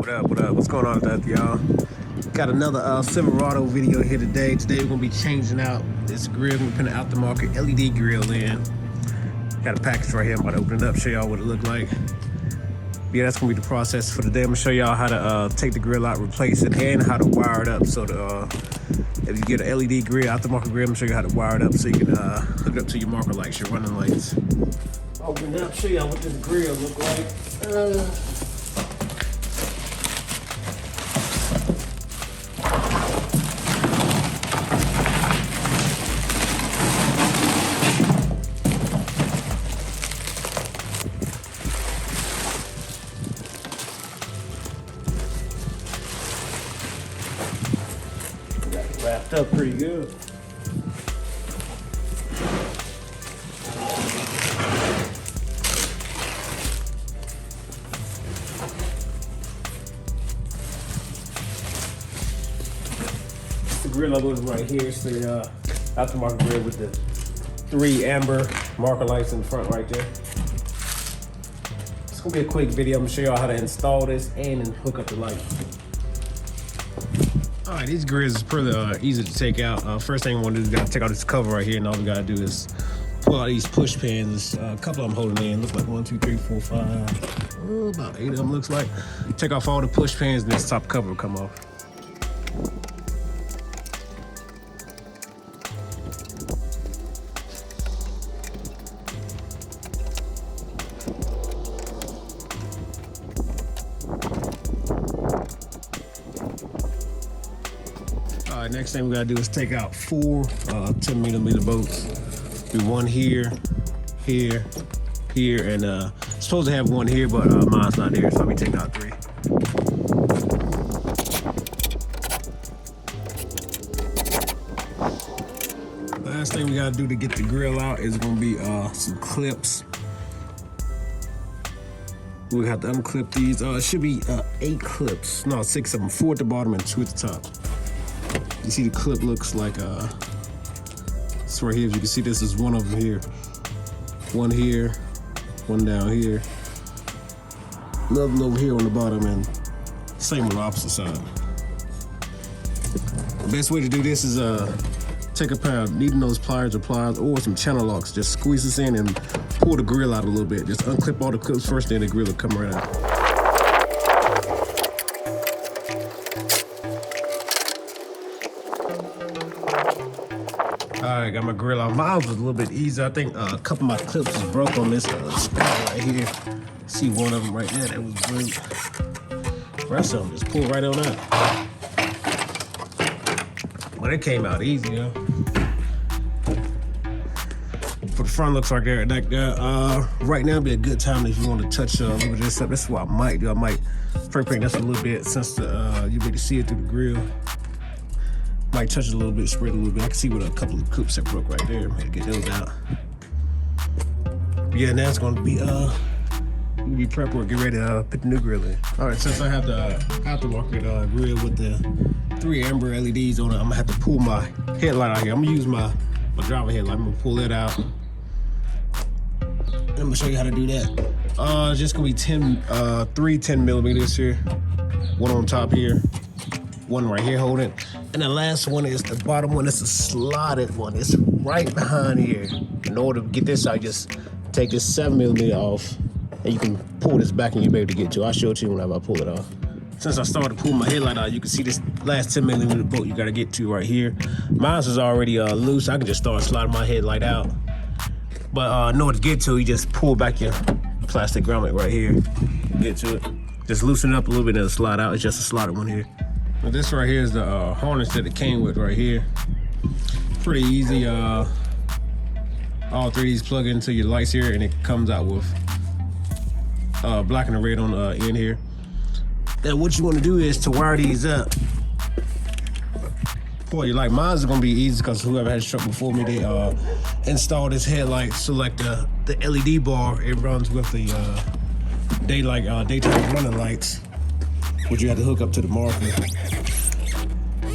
What up, what up? What's going on with that, y'all? Got another Silverado video here today. Today we're gonna be changing out this grill. We're putting an aftermarket LED grill in. Got a package right here. I'm about to open it up, show y'all what it looked like. Yeah, that's gonna be the process for today. I'm gonna show y'all how to take the grill out, replace it, and how to wire it up. So if you get an LED grill, aftermarket grill, I'm gonna show you how to wire it up so you can hook it up to your marker lights, your running lights. Open it up, show y'all what this grill look like. Wrapped up pretty good. The grill logo is right here. It's the aftermarket grill with the 3 amber marker lights in the front right there. It's gonna be a quick video. I'm gonna show y'all how to install this and hook up the light. All right, these grills is pretty easy to take out. First thing I want to do is gotta take out this cover right here, and all we gotta do is pull out these push pins. A couple of them holding in. Looks like 1, 2, 3, 4, 5. About 8 of them looks like. Take off all the push pins, and this top cover will come off. All right, next thing we gotta do is take out 4 10mm bolts. Do one here, here, here, and supposed to have one here, but mine's not there, so I'll be taking out 3. Last thing we gotta do to get the grill out is gonna be some clips. We have to unclip these. It should be 8 clips. No, 6 of them. 4 at the bottom and 2 at the top. You see the clip looks like it's right here. As you can see, this is one of them here. One here, one down here. Another one over here on the bottom, and same on the opposite side. The best way to do this is take a pair of needle nose pliers or some channel locks. Just squeeze this in and pull the grill out a little bit. Just unclip all the clips first, then the grill will come right out. All right, got my grill out. Mine was a little bit easier. I think a couple of my clips was broke on this spot right here. See one of them right there that was broke. The rest of them just pull right on out. But it came out easy, yo. For the front looks like that. Right now would be a good time if you want to touch a little bit of this up. That's what I might do. I might spray paint this a little bit since you be able to see it through the grill. Might touch it a little bit, spread it a little bit. I can see what a couple of clips that broke right there. Maybe get those out. Yeah, now it's gonna be prep work. Get ready to put the new grill in. All right, since I have the aftermarket grill with the 3 amber LEDs on it, I'm gonna have to pull my headlight out here. I'm gonna use my driver headlight. I'm gonna pull that out. I'm gonna show you how to do that. It's just gonna be 3 10mm here. One on top here. One right here holding. And the last one is the bottom one. It's a slotted one. It's right behind here. In order to get this out, just take this 7mm off, and you can pull this back and you'll be able to get to it. I'll show it to you whenever I pull it off. Since I started to pull my headlight out, you can see this last 10mm bolt you gotta get to right here. Mine is already loose. I can just start sliding my headlight out. But in order to get to it, you just pull back your plastic grommet right here. Get to it. Just loosen it up a little bit and it'll slide out. It's just a slotted one here. Now this right here is the harness that it came with right here. Pretty easy. All 3 of these plug into your lights here, and it comes out with black and red on the end here. Then what you want to do is to wire these up. Pull your light. Mine's gonna be easy because whoever had struck before me, they installed this headlight. So like the LED bar, it runs with the daytime running lights, which you have to hook up to the marker.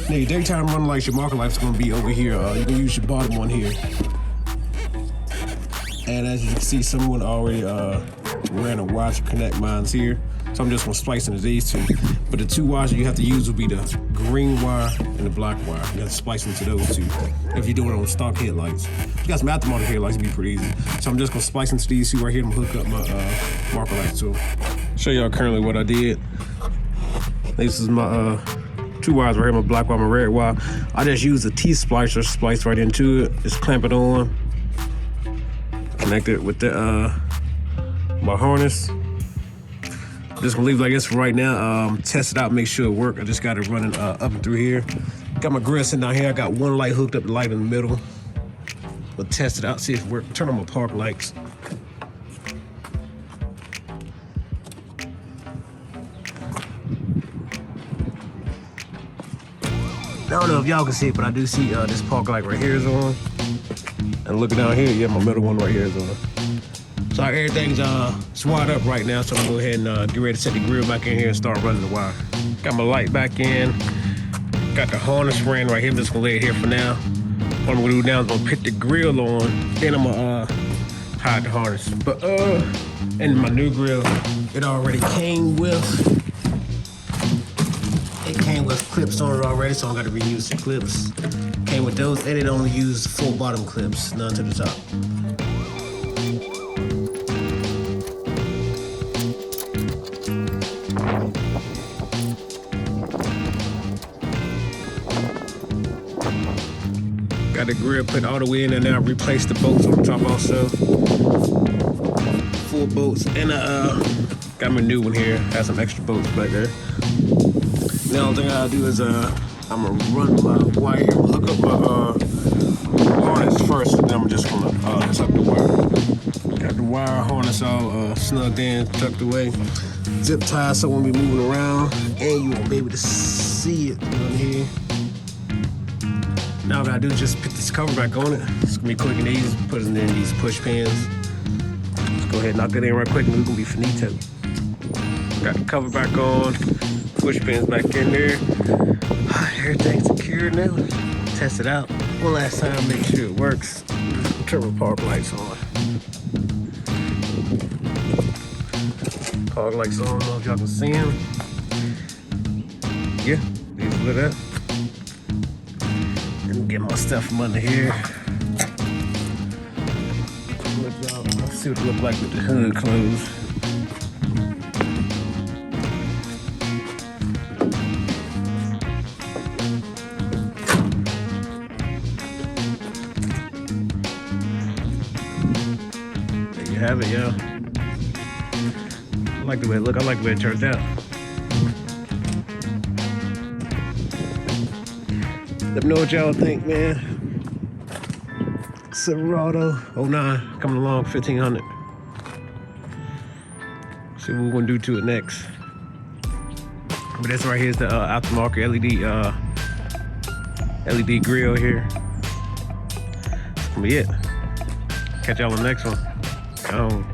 Now your daytime running lights, your marker light's gonna be over here. You can use your bottom one here. And as you can see, someone already random wires to connect mines here. So I'm just gonna splice into these two. But the two wires you have to use will be the green wire and the black wire. You have to splice into those two. If you're doing it on stock headlights. If you got some aftermarket headlights, it'd be pretty easy. So I'm just gonna splice into these two right here and hook up my marker lights to them. Show y'all currently what I did. This is my two wires right here, my black wire, my red wire. I just use a T-splicer, splice right into it, just clamp it on. Connect it with the my harness. Just gonna leave it like this for right now. Test it out, make sure it works. I just got it running up and through here. Got my grill sitting down here. I got one light hooked up, the light in the middle. We'll test it out, see if it works. Turn on my park lights. I don't know if y'all can see it, but I do see this park light right here is on. And looking down here, yeah, my middle one right here is on. So everything's wired up right now, so I'm gonna go ahead and get ready to set the grill back in here and start running the wire. Got my light back in. Got the harness ran right here. I'm just gonna lay it here for now. What I'm gonna do now is I'm gonna put the grill on, then I'm gonna hide the harness. But in my new grill, it already came with clips on it already, so I gotta reuse the clips. Came with those, and it only used 4 bottom clips, none to the top. Got the grill put all the way in there now, replaced the bolts on the top also. 4 bolts, and got my new one here, has some extra bolts back there. The only thing I'll do is I'm gonna run my wire here, hook up my harness first, and then I'm just gonna tuck the wire. Got the wire harness all snugged in, tucked away. Zip tied so when we moving around, and you won't be able to see it on here. Now what I do is just put this cover back on it. It's gonna be quick and easy, put it in these push pins. Let's go ahead and knock that in right quick and we're gonna be finito. Got the cover back on. Push pins back in there. Everything's secured now. Test it out one last time, make sure it works. Turn my park lights on. Park lights on, I don't know if y'all can see them. Yeah, these lit up. And get my stuff from under here. Let's see what it looks like with the hood closed. Have it, yo. I like the way it looks. I like the way it turns out. Let me know what y'all think, man. Silverado 09 coming along, 1500. See what we're gonna do to it next. But this right here is the aftermarket LED grill here. That's gonna be it. Catch y'all on the next one. Oh.